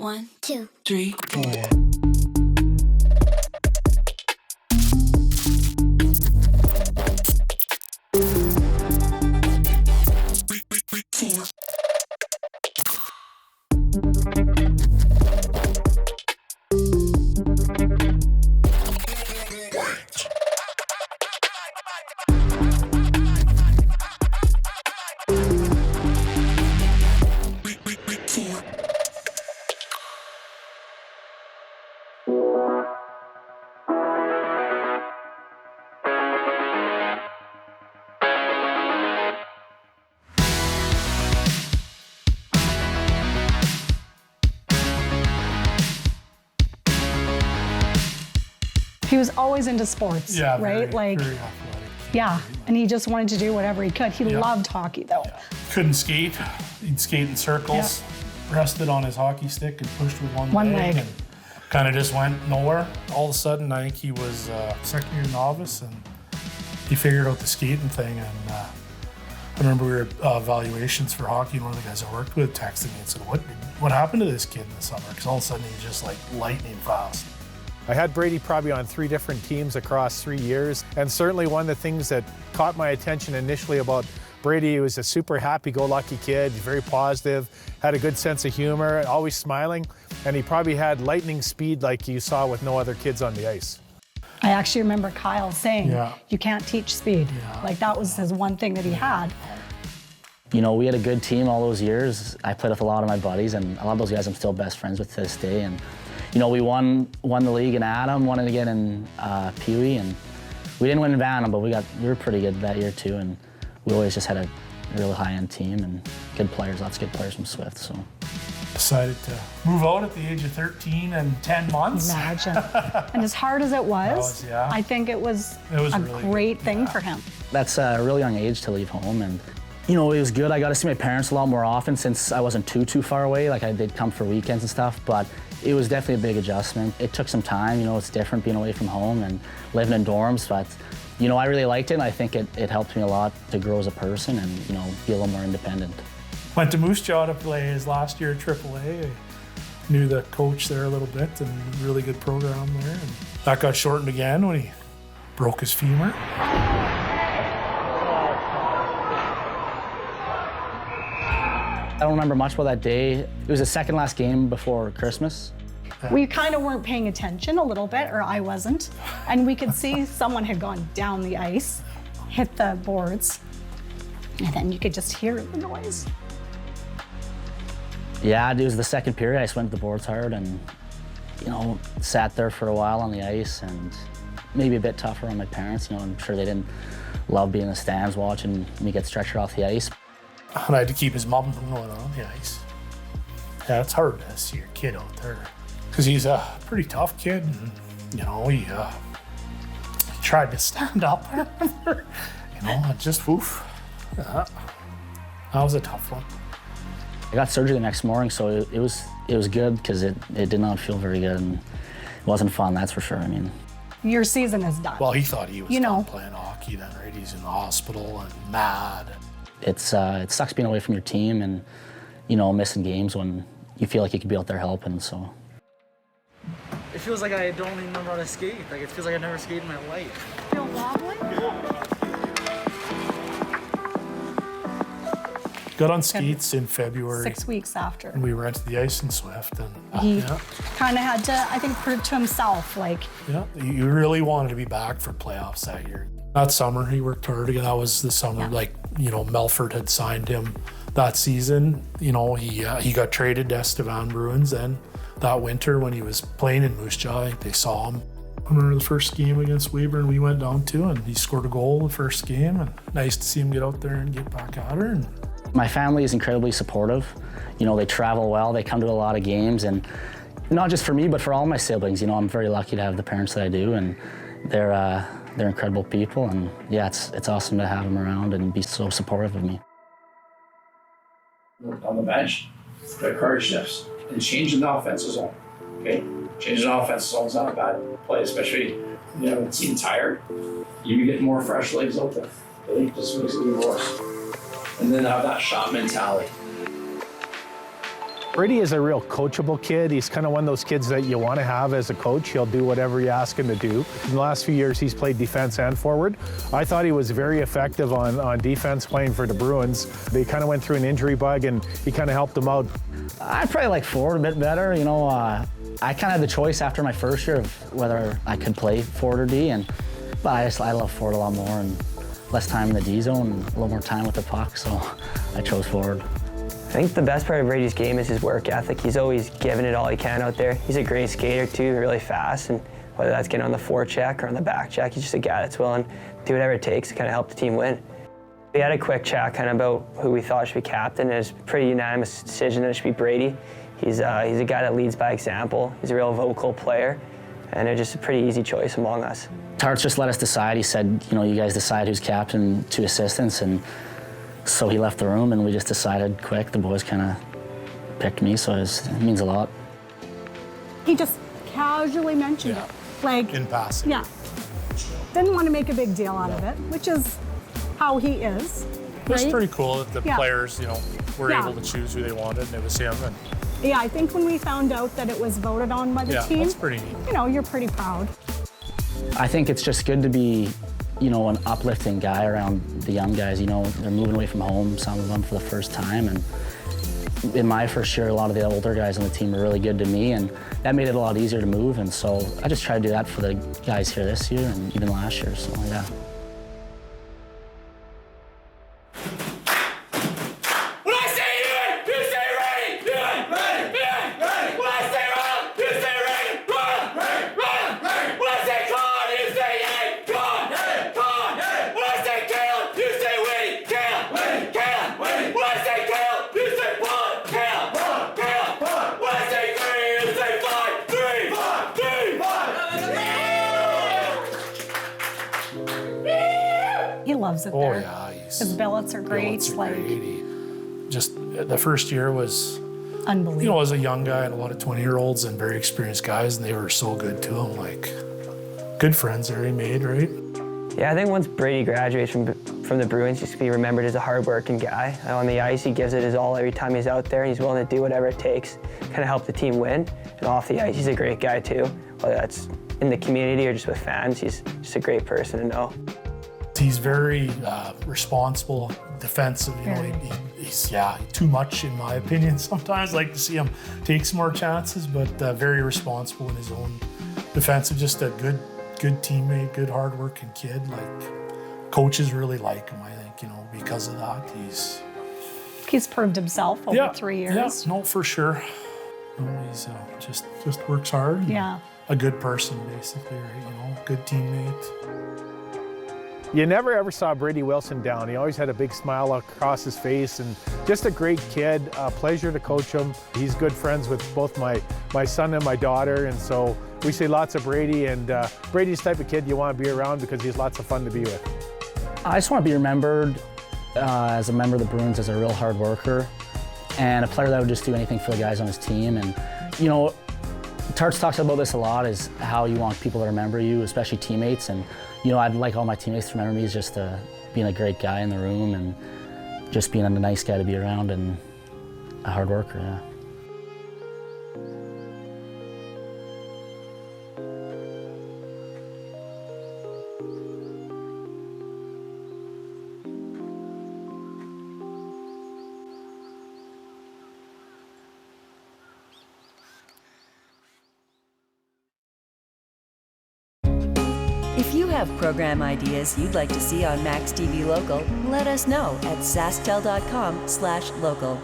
1, 2, 3, 4. He was always into sports, right? Very athletic. Yeah, and he just wanted to do whatever he could. He loved hockey, though. Yeah. Couldn't skate. He'd skate in circles, rested on his hockey stick and pushed with one leg. And kind of just went nowhere. All of a sudden, I think he was second year novice, and he figured out the skating thing. And I remember we were at evaluations for hockey, and one of the guys I worked with texted me and said, what happened to this kid in the summer? Because all of a sudden, he's just like lightning fast. I had Brady probably on 3 different teams across 3 years, and certainly one of the things that caught my attention initially about Brady, he was a super happy-go-lucky kid, very positive, had a good sense of humor, always smiling, and he probably had lightning speed like you saw with no other kids on the ice. I actually remember Kyle saying, you can't teach speed. Like that was his one thing that he had. You know, we had a good team all those years. I played with a lot of my buddies, and a lot of those guys I'm still best friends with to this day. And you know, we won the league in Adam, won it again in Pee Wee, and we didn't win in Bantam, but we were pretty good that year too. And we always just had a really high-end team and good players, lots of good players from Swift. So decided to move out at the age of 13 and 10 months. Imagine. And as hard as it was, I think it was a really great thing for him. that's a really young age to leave home, and you know, it was good. I got to see my parents a lot more often since I wasn't too far away. Like they'd come for weekends and stuff, but it was definitely a big adjustment. It took some time, you know, it's different being away from home and living in dorms, but you know, I really liked it, and I think it helped me a lot to grow as a person and, you know, be a little more independent. Went to Moose Jaw to play his last year at AAA. I knew the coach there a little bit, and really good program there. And that got shortened again when he broke his femur. I don't remember much about that day. It was the second last game before Christmas. We kind of weren't paying attention a little bit, or I wasn't, and we could see someone had gone down the ice, hit the boards, and then you could just hear the noise. Yeah, it was the second period. I just went to the boards hard and, you know, sat there for a while on the ice, and maybe a bit tougher on my parents. You know, I'm sure they didn't love being in the stands watching me get stretchered off the ice. And I had to keep his mom from going on the ice. Yeah, it's hard to see your kid out there. Because he's a pretty tough kid, and, you know, he tried to stand up. You know, and just woof. That was a tough one. I got surgery the next morning, so it was good because it did not feel very good, and it wasn't fun, that's for sure. I mean, your season is done. Well, he thought he was done playing hockey then, right? He's in the hospital and mad. It sucks being away from your team and, you know, missing games when you feel like you could be out there helping, so. It feels like I don't even know how to skate. Like, it feels like I've never skated in my life. Feel wobbly? Got on skates in February. 6 weeks after. And we rented the ice in Swift, and he kind of had to, I think, prove to himself, like. Yeah, you really wanted to be back for playoffs that year. That summer, he worked hard again. That was the summer, like, you know, Melford had signed him that season. You know, he got traded to Estevan Bruins then that winter when he was playing in Moose Jaw. I think they saw him. I remember the first game against Weyburn we went down to, and he scored a goal the first game, and nice to see him get out there and get back at her. And my family is incredibly supportive. You know, they travel well, they come to a lot of games, and not just for me, but for all my siblings. You know, I'm very lucky to have the parents that I do, and they're incredible people, and yeah, it's awesome to have them around and be so supportive of me. On the bench, the courage shifts, and changing the offensive zone. Okay, changing the offensive zone is not a bad play, especially you know the team tired. You get more fresh legs out there. I think just makes it even worse. And then have that shot mentality. Brady is a real coachable kid. He's kind of one of those kids that you want to have as a coach. He'll do whatever you ask him to do. In the last few years, he's played defense and forward. I thought he was very effective on defense playing for the Bruins. They kind of went through an injury bug, and he kind of helped them out. I'd probably like forward a bit better. You know, I kind of had the choice after my first year of whether I could play forward or D, but I love forward a lot more and less time in the D zone and a little more time with the puck, so I chose forward. I think the best part of Brady's game is his work ethic. He's always giving it all he can out there. He's a great skater too, really fast, and whether that's getting on the forecheck or on the back check, he's just a guy that's willing to do whatever it takes to kind of help the team win. We had a quick chat kind of about who we thought should be captain, and it was a pretty unanimous decision that it should be Brady. He's a guy that leads by example. He's a real vocal player, and it was just a pretty easy choice among us. Tarts just let us decide. He said, you know, you guys decide who's captain, 2 assistants, and so he left the room, and we just decided quick. The boys kind of picked me, so it means a lot. He just casually mentioned it. Like, in passing. Yeah. Didn't want to make a big deal out of it, which is how he is. It was right? pretty cool that the Yeah. players, you know, were Yeah. able to choose who they wanted, and it was him. And Yeah, I think when we found out that it was voted on by the yeah, team, that's pretty neat. you know, you're pretty proud. I think it's just good to be, you know, an uplifting guy around the young guys. You know, they're moving away from home, some of them for the first time, and in my first year, a lot of the older guys on the team were really good to me, and that made it a lot easier to move, and so I just tried to do that for the guys here this year and even last year, so yeah. He loves it Oh there. yeah, His billets are great. billets are Like, great. Just the first year was, unbelievable. you know, as a young guy and a lot of 20-year-olds and very experienced guys, and they were so good to him. Like, good friends there he made, right? Yeah, I think once Brady graduates from the Bruins, he's going to be remembered as a hard-working guy. On the ice, he gives it his all every time he's out there. He's willing to do whatever it takes to kind of help the team win. And off the ice, he's a great guy too. Whether that's in the community or just with fans, he's just a great person to know. He's very responsible, defensive. You know, he's too much in my opinion. Sometimes like to see him take some more chances, but very responsible in his own defensive. Just a good teammate, good hardworking kid. Like coaches really like him, I think. You know, because of that, He's proved himself over 3 years. Yeah, no, for sure. You know, he's just works hard. Yeah. A good person, basically, right? You know, good teammate. You never ever saw Brady Wilson down. He always had a big smile across his face, and just a great kid. Pleasure to coach him. He's good friends with both my son and my daughter, and so we see lots of Brady, and Brady's the type of kid you want to be around because he's lots of fun to be with. I just want to be remembered as a member of the Bruins as a real hard worker and a player that would just do anything for the guys on his team. And, you know, Tarts talks about this a lot, is how you want people to remember you, especially teammates. And, you know, I'd like all my teammates to remember me as just being a great guy in the room and just being a nice guy to be around and a hard worker, yeah. If you have program ideas you'd like to see on MaxTV Local, let us know at SaskTel.com/local.